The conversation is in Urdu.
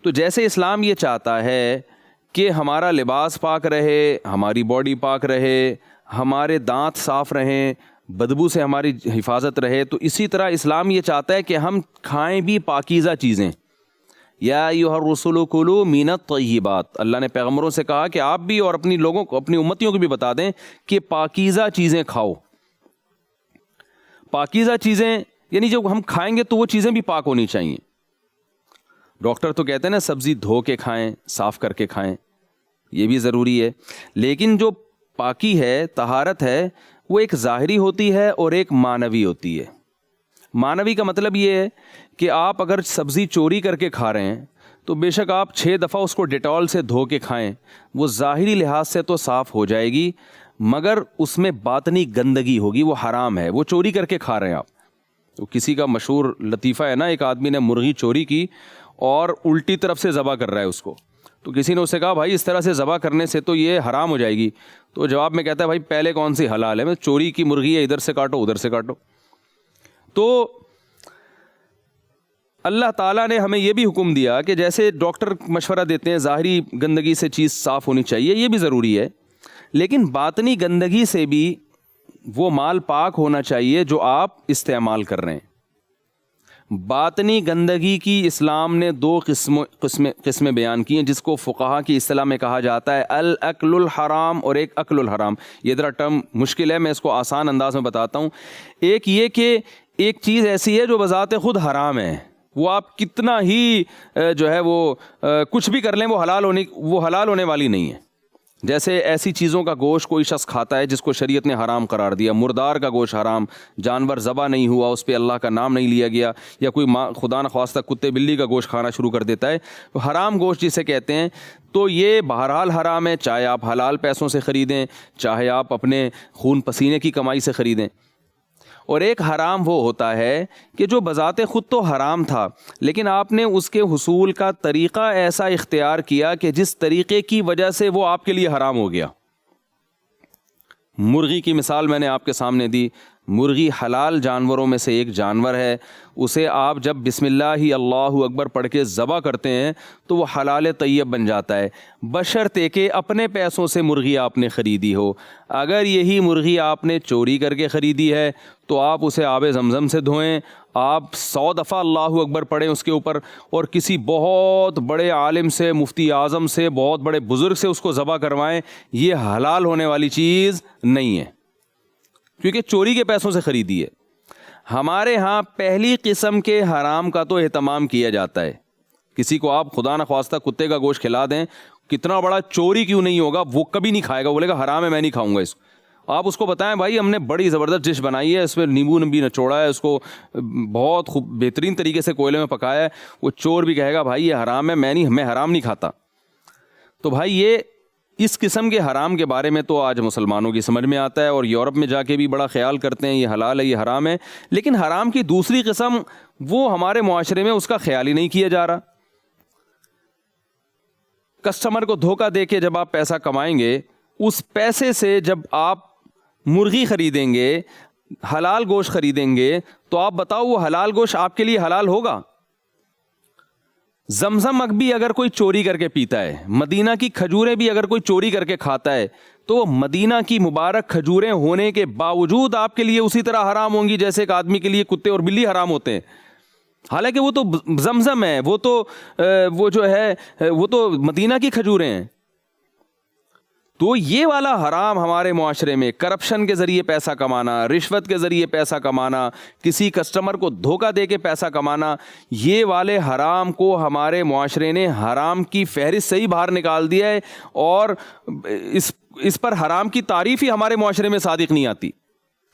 تو جیسے اسلام یہ چاہتا ہے کہ ہمارا لباس پاک رہے, ہماری باڈی پاک رہے, ہمارے دانت صاف رہیں, بدبو سے ہماری حفاظت رہے, تو اسی طرح اسلام یہ چاہتا ہے کہ ہم کھائیں بھی پاکیزہ چیزیں. یا ایھا الرسل کلوا من الطیبات, اللہ نے پیغمبروں سے کہا کہ آپ بھی اور اپنی لوگوں کو, اپنی امتیوں کو بھی بتا دیں کہ پاکیزہ چیزیں کھاؤ. پاکیزہ چیزیں یعنی جب ہم کھائیں گے تو وہ چیزیں بھی پاک ہونی چاہیے. ڈاکٹر تو کہتے ہیں نا سبزی دھو کے کھائیں, صاف کر کے کھائیں, یہ بھی ضروری ہے. لیکن جو پاکی ہے, طہارت ہے, وہ ایک ظاہری ہوتی ہے اور ایک معنوی ہوتی ہے. معنوی کا مطلب یہ ہے کہ آپ اگر سبزی چوری کر کے کھا رہے ہیں تو بے شک آپ 6 دفعہ اس کو ڈیٹول سے دھو کے کھائیں, وہ ظاہری لحاظ سے تو صاف ہو جائے گی, مگر اس میں باطنی گندگی ہوگی, وہ حرام ہے, وہ چوری کر کے کھا رہے ہیں آپ. تو کسی کا مشہور لطیفہ ہے نا, ایک آدمی نے مرغی چوری کی اور الٹی طرف سے ذبح کر رہا ہے اس کو. تو کسی نے اس سے کہا بھائی اس طرح سے ذبح کرنے سے تو یہ حرام ہو جائے گی. تو جواب میں کہتا ہے بھائی پہلے کون سی حلال ہے, میں چوری کی مرغی ہے, ادھر سے کاٹو ادھر سے کاٹو. تو اللہ تعالیٰ نے ہمیں یہ بھی حکم دیا کہ جیسے ڈاکٹر مشورہ دیتے ہیں ظاہری گندگی سے چیز صاف ہونی چاہیے, یہ بھی ضروری ہے, لیکن باطنی گندگی سے بھی وہ مال پاک ہونا چاہیے جو آپ استعمال کر رہے ہیں. باطنی گندگی کی اسلام نے 2 قسمیں بیان کی ہیں, جس کو فقہا کی اصطلاح میں کہا جاتا ہے الاکل الحرام اور ایک اکل الحرام. یہ ذرا ٹرم مشکل ہے, میں اس کو آسان انداز میں بتاتا ہوں. ایک یہ کہ ایک چیز ایسی ہے جو بذات خود حرام ہے, وہ آپ کتنا ہی جو ہے وہ کچھ بھی کر لیں وہ حلال ہونے والی نہیں ہے. جیسے ایسی چیزوں کا گوشت کوئی شخص کھاتا ہے جس کو شریعت نے حرام قرار دیا, مردار کا گوشت حرام, جانور ذبح نہیں ہوا, اس پہ اللہ کا نام نہیں لیا گیا, یا کوئی خدا نخواستہ کتے بلی کا گوشت کھانا شروع کر دیتا ہے, تو حرام گوشت جسے کہتے ہیں, تو یہ بہرحال حرام ہے, چاہے آپ حلال پیسوں سے خریدیں, چاہے آپ اپنے خون پسینے کی کمائی سے خریدیں. اور ایک حرام وہ ہوتا ہے کہ جو بذات خود تو حرام تھا, لیکن آپ نے اس کے حصول کا طریقہ ایسا اختیار کیا کہ جس طریقے کی وجہ سے وہ آپ کے لیے حرام ہو گیا. مرغی کی مثال میں نے آپ کے سامنے دی. مرغی حلال جانوروں میں سے ایک جانور ہے, اسے آپ جب بسم اللہ اللہ اکبر پڑھ کے ذبح کرتے ہیں تو وہ حلال طیب بن جاتا ہے, بشرطے کہ اپنے پیسوں سے مرغی آپ نے خریدی ہو. اگر یہی مرغی آپ نے چوری کر کے خریدی ہے تو آپ اسے آب زمزم سے دھوئیں, آپ 100 دفعہ اللہ اکبر پڑھیں اس کے اوپر, اور کسی بہت بڑے عالم سے, مفتی اعظم سے, بہت بڑے بزرگ سے اس کو ذبح کروائیں. یہ حلال ہونے والی چیز نہیں ہے کیونکہ چوری کے پیسوں سے خریدی ہے. ہمارے ہاں پہلی قسم کے حرام کا تو اہتمام کیا جاتا ہے. کسی کو آپ خدا نخواستہ کتے کا گوشت کھلا دیں, کتنا بڑا چوری کیوں نہیں ہوگا, وہ کبھی نہیں کھائے گا, بولے گا حرام ہے میں نہیں کھاؤں گا اس کو. آپ اس کو بتائیں بھائی ہم نے بڑی زبردست ڈش بنائی ہے, اس میں نیمبو نبی نچوڑا ہے, اس کو بہت خوب بہترین طریقے سے کوئلے میں پکایا ہے, وہ چور بھی کہے گا بھائی یہ حرام ہے, میں حرام نہیں کھاتا. تو بھائی یہ اس قسم کے حرام کے بارے میں تو آج مسلمانوں کی سمجھ میں آتا ہے, اور یورپ میں جا کے بھی بڑا خیال کرتے ہیں یہ حلال ہے یہ حرام ہے. لیکن حرام کی دوسری قسم وہ ہمارے معاشرے میں اس کا خیال ہی نہیں کیا جا رہا. کسٹمر کو دھوکہ دے کے جب آپ پیسہ کمائیں گے, اس پیسے سے جب آپ مرغی خریدیں گے, حلال گوشت خریدیں گے, تو آپ بتاؤ وہ حلال گوشت آپ کے لیے حلال ہوگا؟ زمزم بھی اگر کوئی چوری کر کے پیتا ہے, مدینہ کی کھجوریں بھی اگر کوئی چوری کر کے کھاتا ہے, تو وہ مدینہ کی مبارک کھجوریں ہونے کے باوجود آپ کے لیے اسی طرح حرام ہوں گی جیسے ایک آدمی کے لیے کتے اور بلی حرام ہوتے ہیں. حالانکہ وہ تو زمزم ہے, وہ جو ہے وہ تو مدینہ کی کھجوریں ہیں. تو یہ والا حرام ہمارے معاشرے میں کرپشن کے ذریعے پیسہ کمانا, رشوت کے ذریعے پیسہ کمانا, کسی کسٹمر کو دھوکہ دے کے پیسہ کمانا, یہ والے حرام کو ہمارے معاشرے نے حرام کی فہرست سے ہی باہر نکال دیا ہے, اور اس پر حرام کی تعریف ہی ہمارے معاشرے میں صادق نہیں آتی.